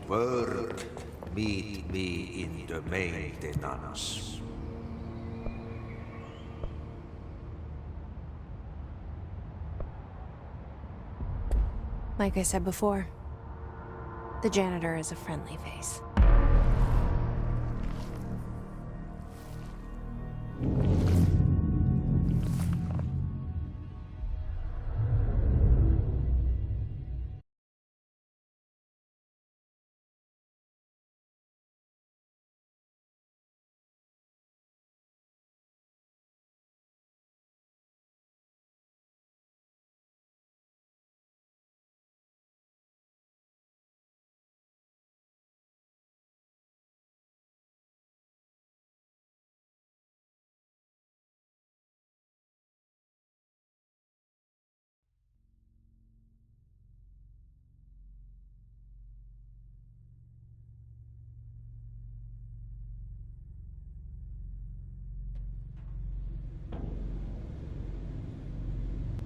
Work, meet me in the maintenance. Like I said before, the janitor is a friendly face.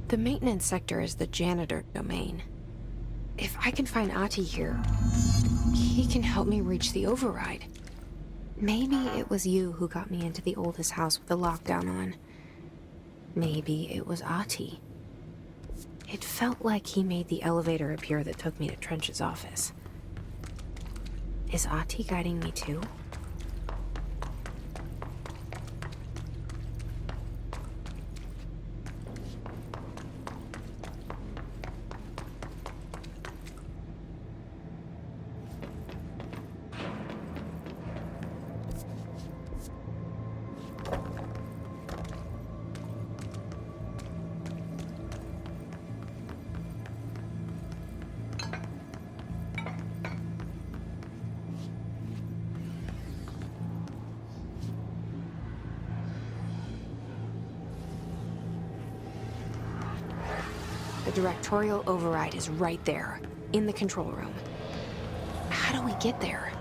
The maintenance sector is the janitor domain. If I can find Ahti here, he can help me reach the override. Maybe it was you who got me into the oldest house with the lockdown on. Maybe it was Ahti. It felt like he made the elevator appear that took me to Trench's office. Is Ahti guiding me too? The directorial override is right there, in the control room. How do we get there?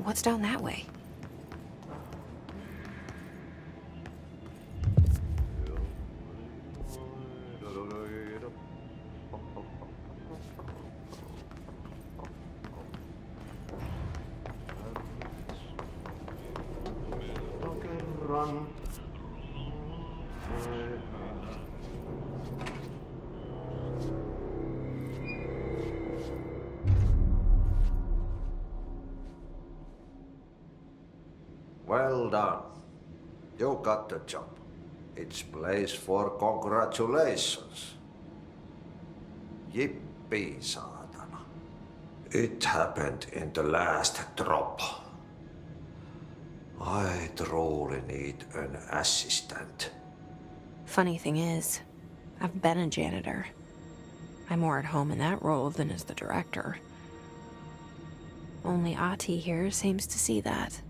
What's down that way? Well done. You got the job. It's place for congratulations. Yippee, saatana. It happened in the last drop. I truly need an assistant. Funny thing is, I've been a janitor. I'm more at home in that role than as the director. Only Ahti here seems to see that.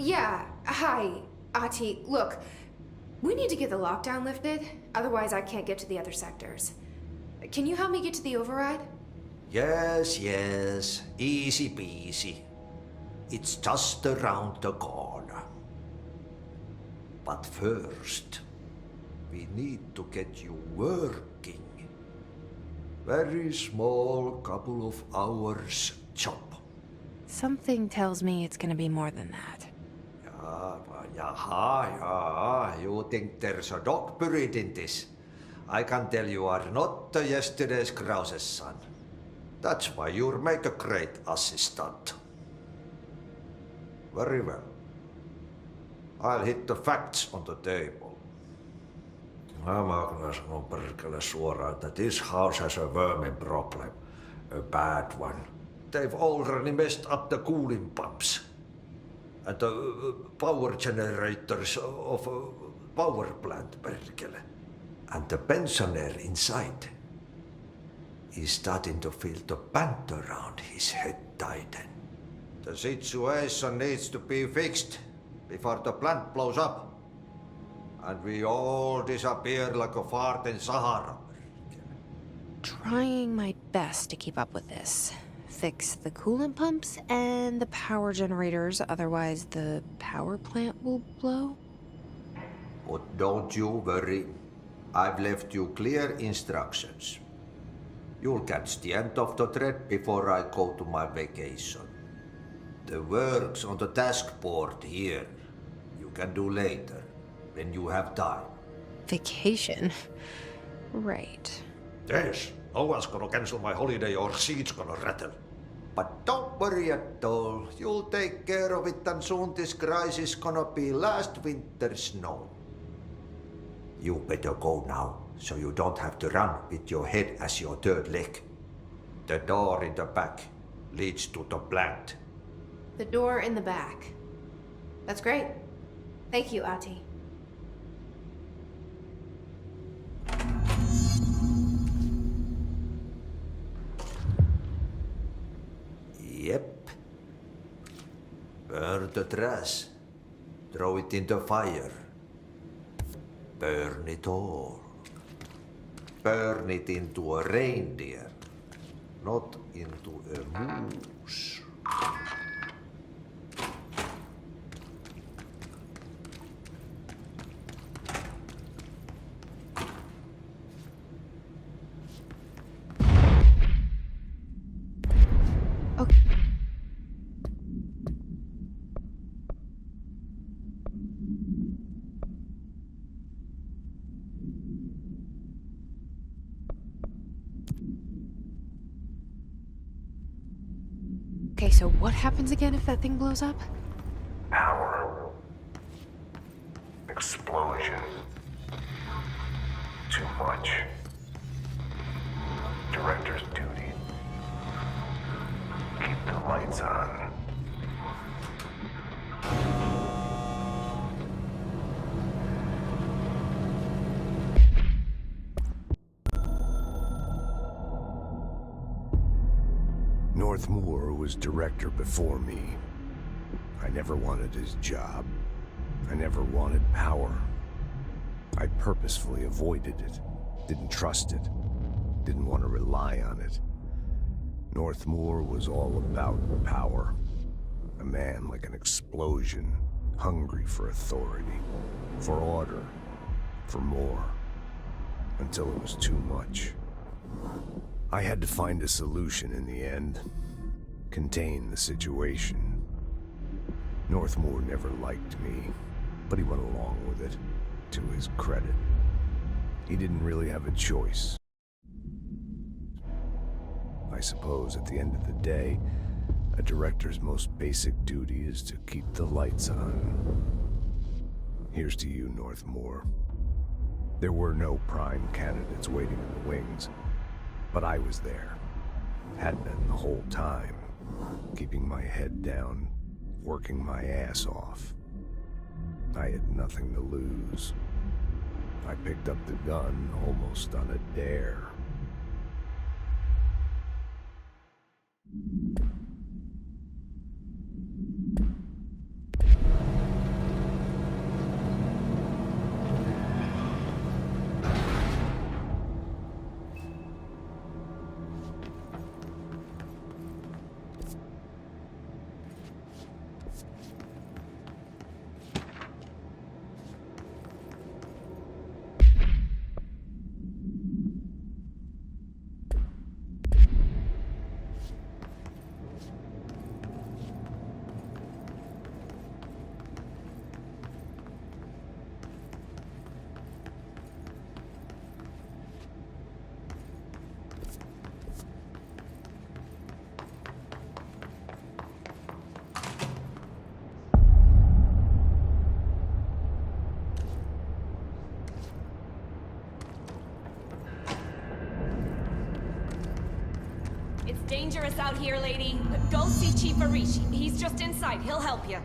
Yeah, hi, Ahti. Look, we need to get the lockdown lifted, otherwise I can't get to the other sectors. Can you help me get to the override? Yes, easy peasy. It's just around the corner. But first, we need to get you working. Very small, couple of hours job. Something tells me it's gonna be more than that. Yeah. You think there's a dog buried in this? I can tell you are not yesterday's Krause's son. That's why you'll make a great assistant. Very well. I'll hit the facts on the table. Mä kyllä sanon perkele suoraan, että this house has a vermin problem. A bad one. They've already messed up the cooling pumps. And the power generators of a power plant, perkele. And the pensioner inside is starting to feel the band around his head tighten. The situation needs to be fixed before the plant blows up. And we all disappear like a fart in Sahara. Trying my best to keep up with this. Fix the coolant pumps and the power generators, otherwise the power plant will blow. But don't you worry. I've left you clear instructions. You'll catch the end of the thread before I go to my vacation. The work's on the task board here. You can do later, when you have time. Vacation? Right. Yes, no one's gonna cancel my holiday or seat's gonna rattle. But don't worry at all. You'll take care of it and soon this crisis gonna be last winter's snow. You better go now, so you don't have to run with your head as your third leg. The door in the back leads to the plant. The door in the back. That's great. Thank you, Ahti. Yep. Burn the trash. Throw it in the fire. Burn it all. Burn it into a reindeer, not into a moose. Okay, so what happens again if that thing blows up? Power. Explosion. Too much. Director's duty. Keep the lights on. Northmoor was director before me. I never wanted his job. I never wanted power. I purposefully avoided it. Didn't trust it. Didn't want to rely on it. Northmoor was all about power. A man like an explosion, hungry for authority, for order, for more, until it was too much. I had to find a solution in the end, contain the situation. Northmore never liked me, but he went along with it, to his credit. He didn't really have a choice. I suppose at the end of the day, a director's most basic duty is to keep the lights on. Here's to you, Northmore. There were no prime candidates waiting in the wings, but I was there. Had been the whole time, keeping my head down, working my ass off. I had nothing to lose. I picked up the gun almost on a dare. It's dangerous out here, lady. Go see Chief Arish. He's just inside. He'll help you.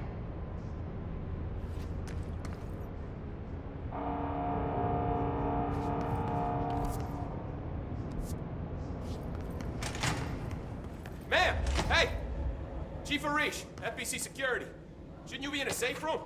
Ma'am! Hey! Chief Arish, FBC Security. Shouldn't you be in a safe room?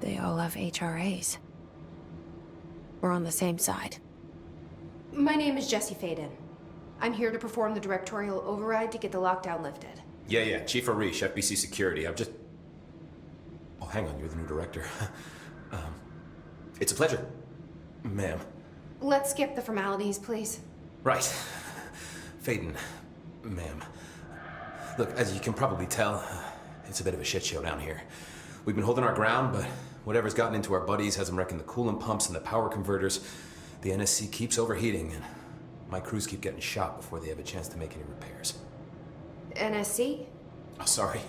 They all have HRAs. We're on the same side. My name is Jesse Faden. I'm here to perform the directorial override to get the lockdown lifted. Yeah, Chief Arish, FBC Security. I'm just... Oh, hang on, you're the new director. It's a pleasure, ma'am. let's skip the formalities, please. Right. Faden, ma'am. Look, as you can probably tell, it's a bit of a shit show down here. We've been holding our ground, but whatever's gotten into our buddies has them wrecking the coolant pumps and the power converters. The NSC keeps overheating, and my crews keep getting shot before they have a chance to make any repairs. NSC? Oh, sorry.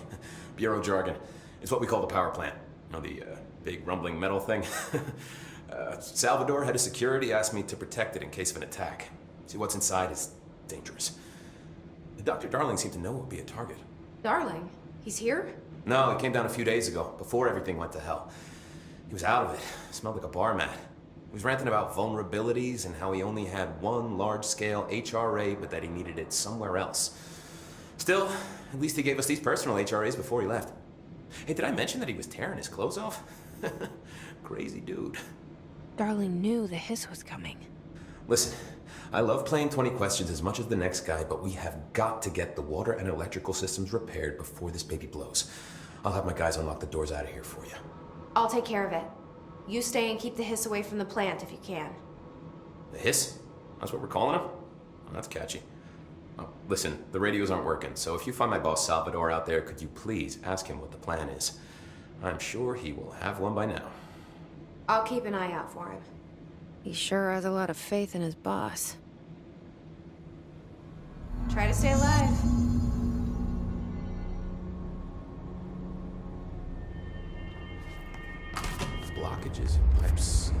Bureau jargon. It's what we call the power plant. You know, the big rumbling metal thing? Salvador, head of security, asked me to protect it in case of an attack. See, what's inside is dangerous. Dr. Darling seemed to know it would be a target. Darling? He's here? No, he came down a few days ago, before everything went to hell. He was out of it. Smelled like a bar mat. He was ranting about vulnerabilities and how he only had one large-scale HRA, but that he needed it somewhere else. Still, at least he gave us these personal HRAs before he left. Hey, did I mention that he was tearing his clothes off? Crazy dude. Darling knew the hiss was coming. Listen, I love playing 20 questions as much as the next guy, but we have got to get the water and electrical systems repaired before this baby blows. I'll have my guys unlock the doors out of here for you. I'll take care of it. You stay and keep the hiss away from the plant if you can. The hiss? That's what we're calling him? Oh, that's catchy. Oh, listen, the radios aren't working, so if you find my boss Salvador out there, could you please ask him what the plan is? I'm sure he will have one by now. I'll keep an eye out for him. He sure has a lot of faith in his boss. Try to stay alive. Blockages in pipe seals.